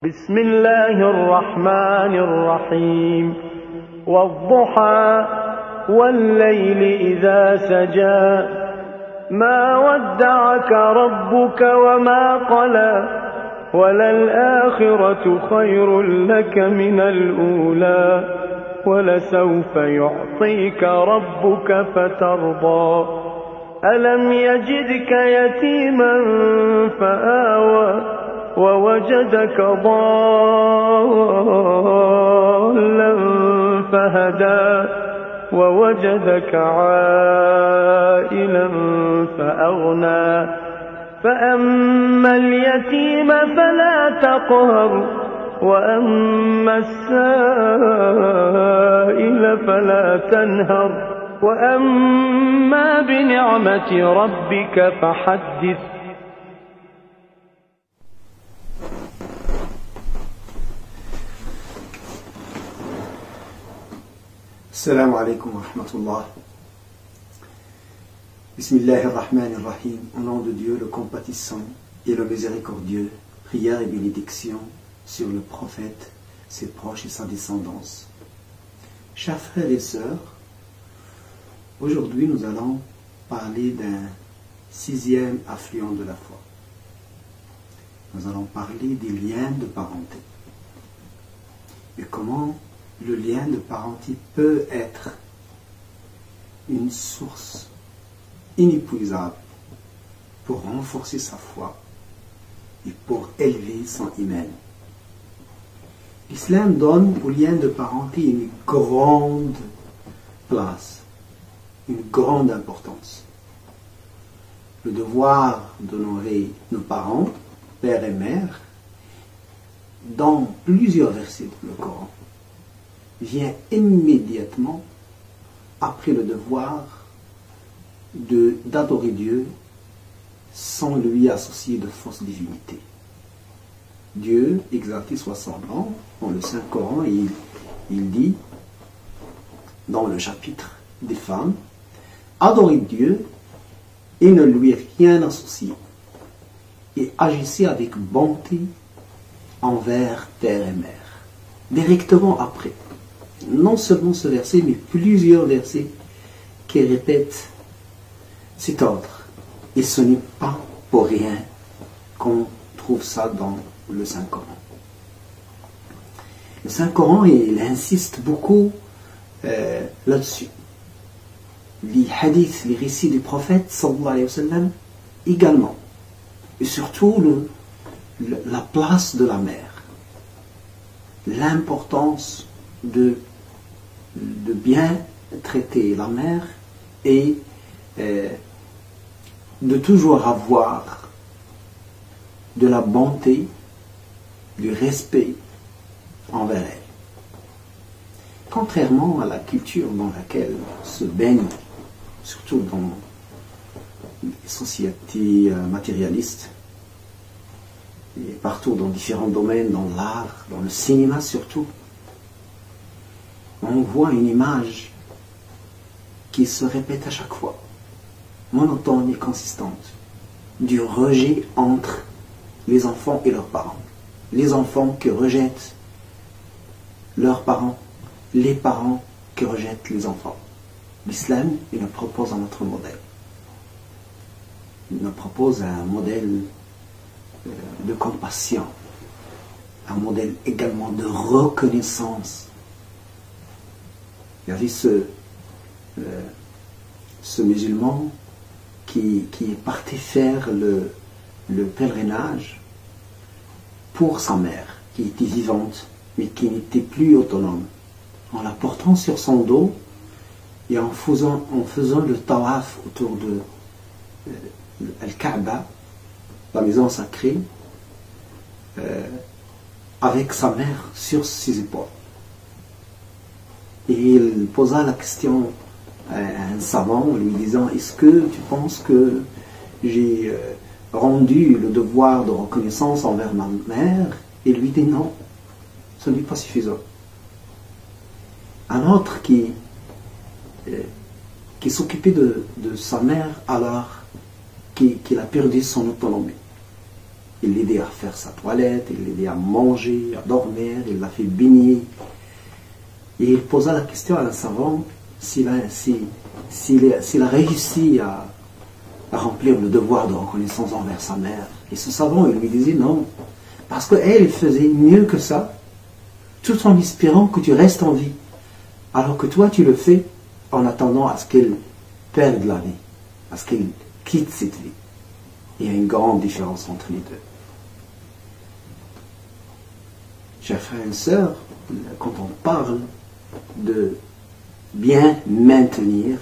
بسم الله الرحمن الرحيم والضحى والليل إذا سجى ما ودعك ربك وما قلى وللآخرة خير لك من الأولى ولسوف يعطيك ربك فترضى ألم يجدك يتيما فآوى ووجدك ضالا فهدى ووجدك عائلا فأغنى فأما اليتيم فلا تقهر وأما السائل فلا تنهر وأما بنعمة ربك فحدث. Assalamu alaikum wa rahmatullah. Bismillahirrahmanirrahim. Au nom de Dieu, le compatissant et le miséricordieux, prière et bénédiction sur le prophète, ses proches et sa descendance. Chers frères et sœurs, aujourd'hui nous allons parler d'un sixième affluent de la foi. Nous allons parler des liens de parenté. Et comment le lien de parenté peut être une source inépuisable pour renforcer sa foi et pour élever son iman. L'islam donne au lien de parenté une grande place, une grande importance. Le devoir d'honorer nos parents, père et mère, dans plusieurs versets dans le Coran, vient immédiatement après le devoir d'adorer Dieu sans lui associer de fausse divinité. Dieu, exalté soit son nom, dans le Saint-Coran, il dit, dans le chapitre des femmes, « Adorez Dieu et ne lui rien associer, et agissez avec bonté envers père et mère. » Directement après. Non seulement ce verset, mais plusieurs versets qui répètent cet ordre. Et ce n'est pas pour rien qu'on trouve ça dans le Saint-Coran. Le Saint-Coran, il insiste beaucoup là-dessus. Les hadiths, les récits du prophète, sallallahu alayhi wa sallam, également. Et surtout, la place de la mère. L'importance de bien traiter la mère et de toujours avoir de la bonté, du respect envers elle. Contrairement à la culture dans laquelle on se baigne, surtout dans les sociétés matérialistes, et partout dans différents domaines, dans l'art, dans le cinéma surtout, on voit une image qui se répète à chaque fois, monotone et consistante, du rejet entre les enfants et leurs parents. Les enfants qui rejettent leurs parents, les parents qui rejettent les enfants. L'islam, il nous propose un autre modèle. Il nous propose un modèle de compassion, un modèle également de reconnaissance. Il y avait ce musulman qui est parti faire le pèlerinage pour sa mère, qui était vivante, mais qui n'était plus autonome. En la portant sur son dos et en faisant le tawaf autour de Al-Kaaba, la maison sacrée, avec sa mère sur ses épaules. Et il posa la question à un savant en lui disant « Est-ce que tu penses que j'ai rendu le devoir de reconnaissance envers ma mère ?» Et lui dit « Non, ce n'est pas suffisant. » Un autre qui s'occupait de sa mère alors qu'il a perdu son autonomie. il l'aidait à faire sa toilette, il l'aidait à manger, à dormir, il l'a fait baigner. Et il posa la question à un savant s'il a réussi à remplir le devoir de reconnaissance envers sa mère. Et ce savant, il lui disait non, parce qu'elle faisait mieux que ça, tout en espérant que tu restes en vie, alors que toi tu le fais en attendant à ce qu'elle perde la vie, à ce qu'elle quitte cette vie. Il y a une grande différence entre les deux. Chers frères et sœurs, quand on parle de bien maintenir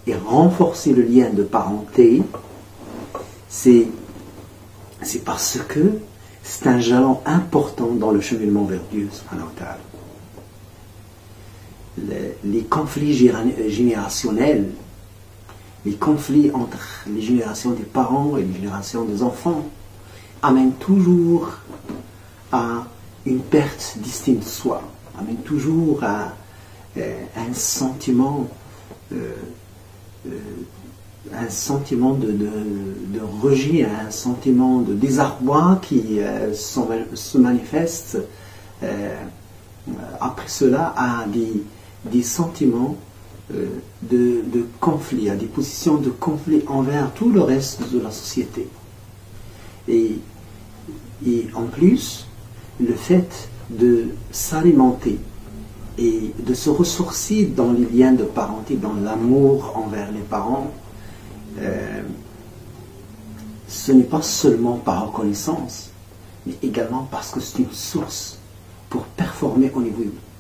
et renforcer le lien de parenté, c'est parce que c'est un jalon important dans le cheminement vers Dieu, subhanahu wa ta'ala. Les conflits générationnels, les conflits entre les générations des parents et les générations des enfants amènent toujours à une perte d'estime de soi, amènent toujours à un sentiment de rejet, un sentiment de désarroi qui se manifeste après cela à des sentiments de conflit, à des positions de conflit envers tout le reste de la société. Et en plus, le fait de s'alimenter et de se ressourcer dans les liens de parenté, dans l'amour envers les parents, ce n'est pas seulement par reconnaissance, mais également parce que c'est une source pour performer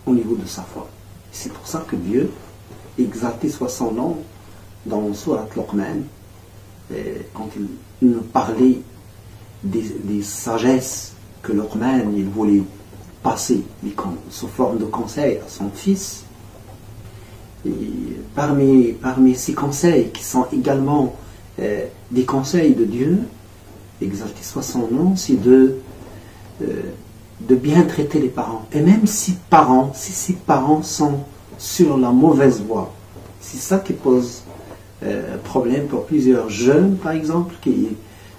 au niveau de sa foi. C'est pour ça que Dieu, exalté soit son nom, dans Surat Luqman, quand il nous parlait des sagesses que Luqman il voulait passer sous forme de conseil à son fils, et parmi ces conseils qui sont également des conseils de Dieu, exalté soit son nom, c'est de bien traiter les parents. Et même si ces parents sont sur la mauvaise voie, c'est ça qui pose problème pour plusieurs jeunes, par exemple, qui,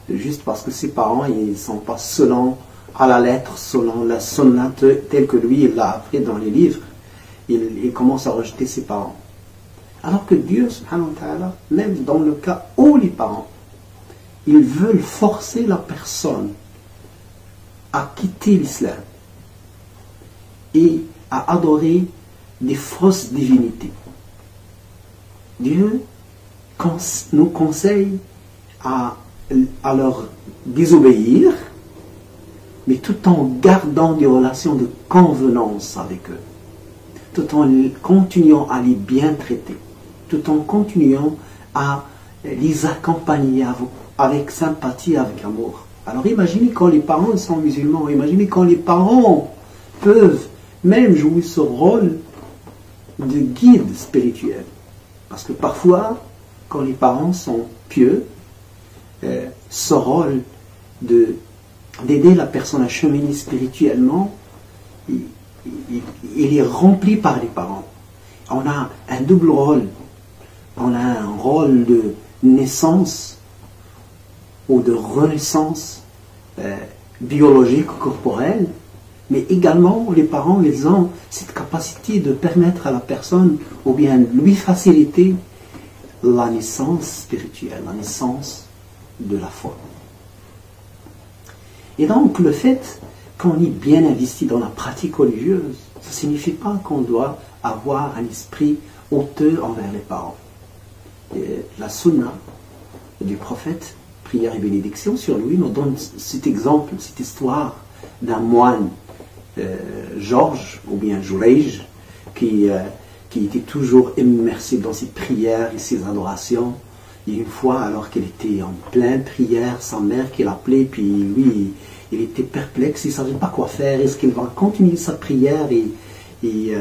juste parce que ses parents ils ne sont pas selon à la lettre, selon la sunna telle que lui il l'a appris dans les livres, il commence à rejeter ses parents. Alors que Dieu, subhanahu wa ta'ala, même dans le cas où les parents, ils veulent forcer la personne à quitter l'islam et à adorer des fausses divinités. Dieu nous conseille à leur désobéir, mais tout en gardant des relations de convenance avec eux, tout en continuant à les bien traiter, tout en continuant à les accompagner avec sympathie, avec amour. Alors imaginez quand les parents sont musulmans, imaginez quand les parents peuvent même jouer ce rôle de guide spirituel. Parce que parfois, quand les parents sont pieux, ce rôle d'aider la personne à cheminer spirituellement, il est rempli par les parents. On a un double rôle. On a un rôle de naissance ou de renaissance biologique, corporelle, mais également les parents, ils ont cette capacité de permettre à la personne, ou bien lui faciliter la naissance spirituelle, la naissance de la foi. Et donc le fait qu'on est bien investi dans la pratique religieuse, ça ne signifie pas qu'on doit avoir un esprit hauteux envers les parents. Et la sunna du prophète, prière et bénédiction sur lui, nous donne cet exemple, cette histoire d'un moine, Georges, ou bien Jurayj, qui était toujours immersé dans ses prières et ses adorations. Et une fois, alors qu'il était en pleine prière, sa mère qui l'appelait, puis lui, il était perplexe, il ne savait pas quoi faire. Est-ce qu'il va continuer sa prière et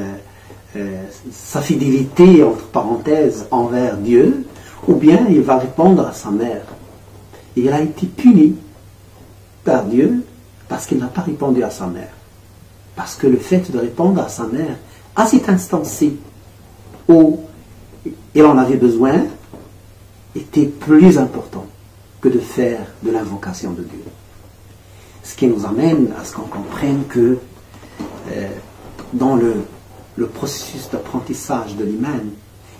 sa fidélité, entre parenthèses, envers Dieu, ou bien il va répondre à sa mère. Et il a été puni par Dieu parce qu'il n'a pas répondu à sa mère. Parce que le fait de répondre à sa mère, à cet instant-ci, où il en avait besoin, était plus important que de faire de l'invocation de Dieu. Et donc, le fait qu'on ait bien investi dans la pratique religieuse, ça ne signifie pas qu'on doit avoir un esprit hauteux envers les parents. Et la sunna du prophète, prière et bénédiction sur lui, nous donne cet exemple, cette histoire d'un moine, Georges, ou bien Jurayj, qui était toujours immersé dans ses prières et ses adorations. Et une fois, alors qu'il était en pleine prière, sa mère qui l'appelait, puis lui, il était perplexe, il ne savait pas quoi faire. Est-ce qu'il va continuer sa prière et Ce qui nous amène à ce qu'on comprenne que dans le processus d'apprentissage de l'iman,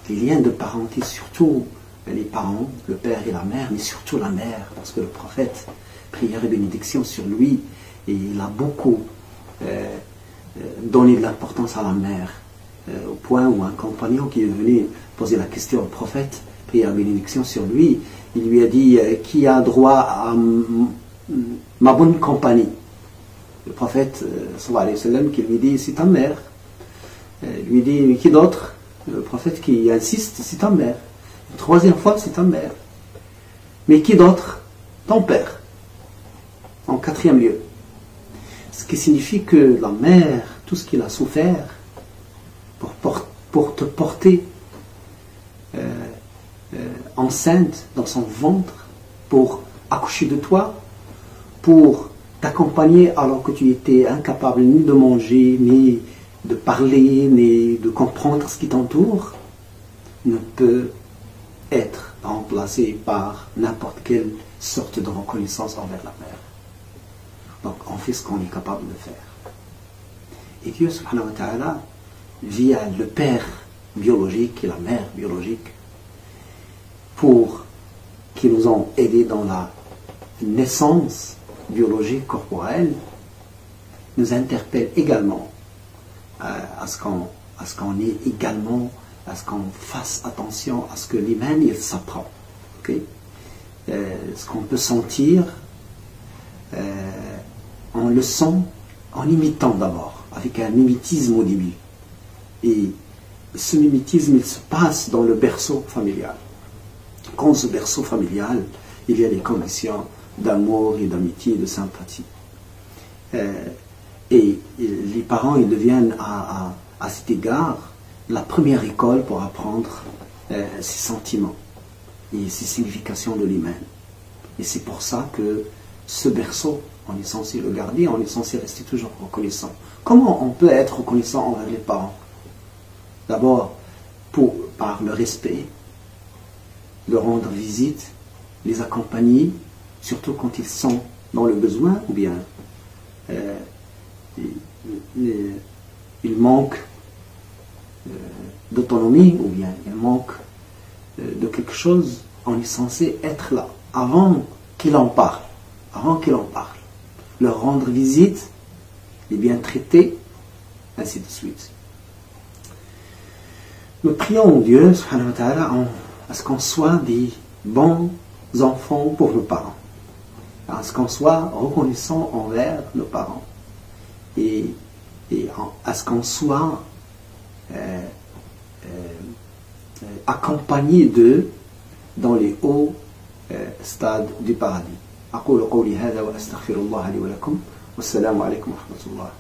les liens de parenté, surtout les parents, le père et la mère, mais surtout la mère, parce que le prophète, prière et bénédiction sur lui, et il a beaucoup donné de l'importance à la mère, au point où un compagnon qui est venu poser la question au prophète, prière et bénédiction sur lui, il lui a dit qui a droit à ma bonne compagnie. Le prophète sallallahu alayhi wa sallam qui lui dit c'est ta mère. Lui dit mais qui d'autre? Le prophète qui insiste c'est ta mère. Une troisième fois c'est ta mère. Mais qui d'autre? Ton père. En quatrième lieu. Ce qui signifie que la mère, tout ce qu'il a souffert pour te porter enceinte dans son ventre, pour accoucher de toi, pour t'accompagner alors que tu étais incapable ni de manger, ni de parler, ni de comprendre ce qui t'entoure, ne peut être remplacé par n'importe quelle sorte de reconnaissance envers la mère. Donc on fait ce qu'on est capable de faire. Et Dieu subhanahu wa ta'ala, via le père biologique et la mère biologique, qui nous ont aidés dans la naissance biologique corporelle, nous interpelle également à ce qu'on ait également, à ce qu'on fasse attention à ce que l'iman il s'apprend. Okay? Ce qu'on peut sentir, on le sent en imitant d'abord, avec un mimétisme au début. Et ce mimétisme, il se passe dans le berceau familial. Dans ce berceau familial, il y a les conditions d'amour et d'amitié, de sympathie. Et les parents, ils deviennent à cet égard la première école pour apprendre ces sentiments et ces significations de l'iman. Et c'est pour ça que ce berceau, on est censé le garder, on est censé rester toujours reconnaissant. Comment on peut être reconnaissant envers les parents? D'abord, par le respect, leur rendre visite, les accompagner, surtout quand ils sont dans le besoin, ou bien ils manquent d'autonomie, ou bien ils manquent de quelque chose, on est censé être là, avant qu'il en parle, leur rendre visite, les bien traiter, ainsi de suite. Nous prions Dieu, subhanahu wa ta'ala, à ce qu'on soit des bons enfants pour nos parents, à ce qu'on soit reconnaissant envers nos parents, et à ce qu'on soit accompagné d'eux dans les hauts stades du paradis. أقول قولي هذا وأستغفر الله لي ولكم والسلام عليكم ورحمة الله.